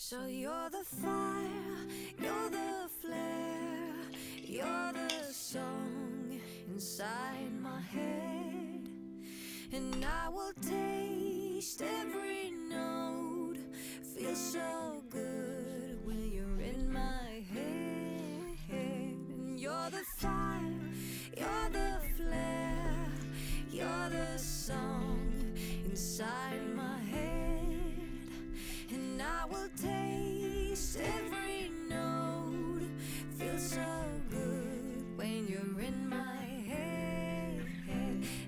So you're the fire, you're the flare, you're the song inside my head. And I will taste every note, feel so good when you're in my head. And you're the fire, you're the flare, you're the song inside my head. And I will taste every note, feel so good when you're in my head.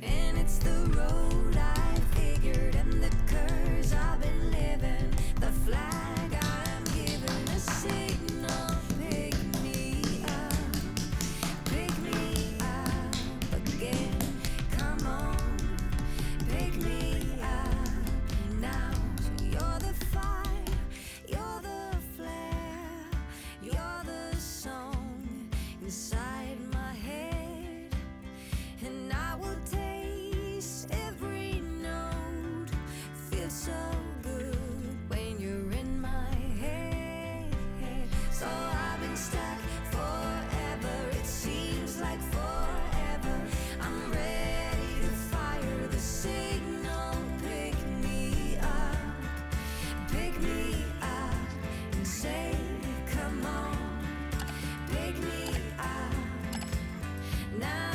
And it's the road I figured and the curse I've been living, the flag I am giving, a signal. Pick me up again. Come on, pick me up now. So you're the fire, you're the flare, you're the song inside my head. And I will taste every note, feel so good when you're in my head. So I've been stuck forever, it seems like forever. I'm ready to fire the signal. Pick me up and say, come on, pick me up now.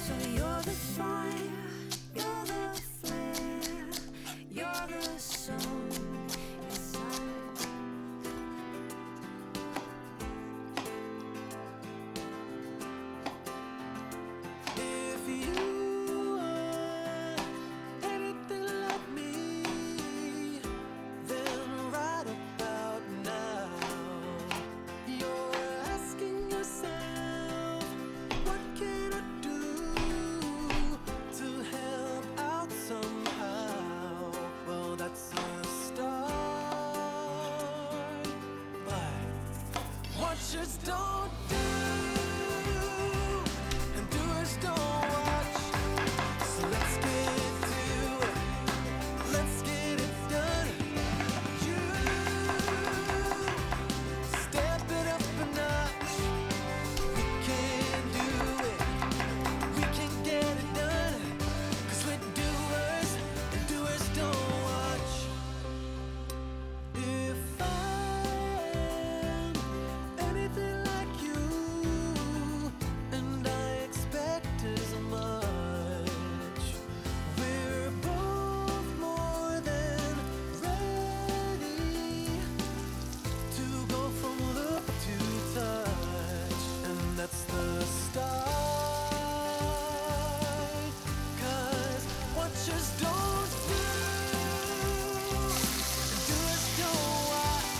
So you're the fire, you're the flare, you're the song inside. If you are anything like me, then right about now, you're asking yourself, what can I do to help out somehow? Well, that's a start, but watchers don't do, and doers don't watch. So let's get to it, let's get it done. You step it up a notch. We can do it, we can get it done. 'Cause we're doers, and doers don't watch. If I'm anything like you, and I expect as much, we're both more than ready to go from look to touch. And that's the start, 'cause watchers don't do, and doers don't watch.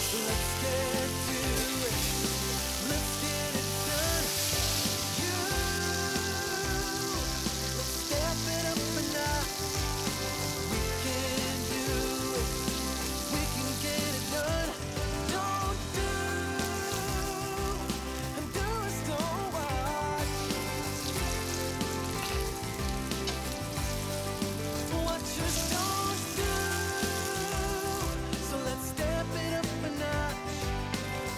So let's get to it, let's get it done. You, let's step it up a notch. We can do it, we can get it done. Don't do, and doers don't watch. Watchers don't do, so let's step it up a notch.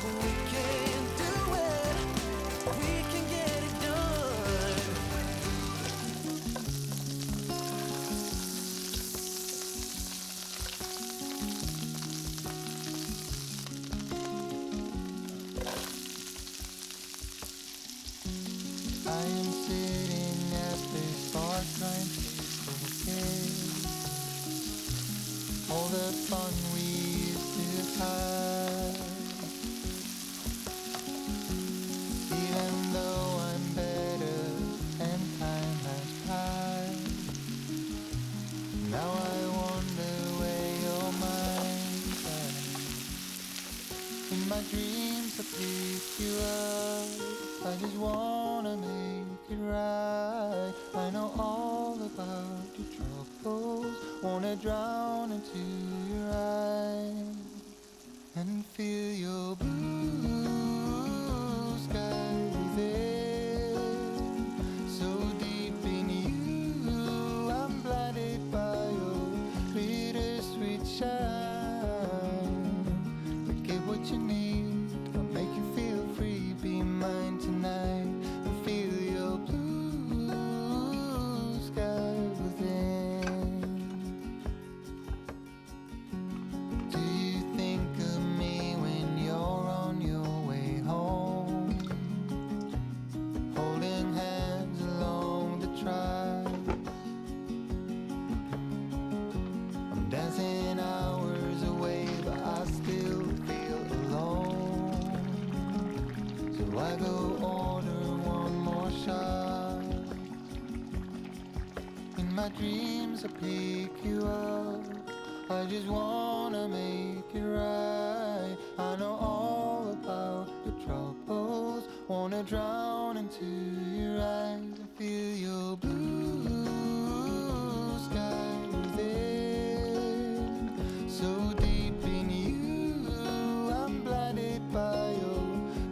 We can do it, we can get it done. I am sitting at this bar trying to forget all the fun we used to have. In my dreams I pick you up. I just wanna make it right. I know all about your troubles. Wanna drown into your eyes and feel your blue sky within. So deep in you, I'm blinded by your bittersweet shine. But get what you need, I'll make you feel free. Be mine tonight and feel your blue sky within. Do you think of me when you're on your way home? Holding hands along the tracks. I'm dancing hours away, but I still feel alone. So I go order one more shot. In my dreams I pick you up. I just wanna make it right. I know all about your troubles. Wanna drown into your eyes and feel your blue sky within. So deep in you, I'm blinded by your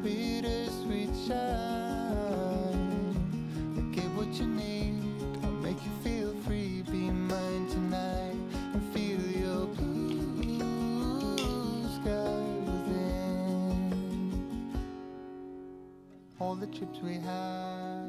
bittersweet shine. But get what you need, I'll make you feel free. Be mine tonight and feel your blue sky within. All the trips we had,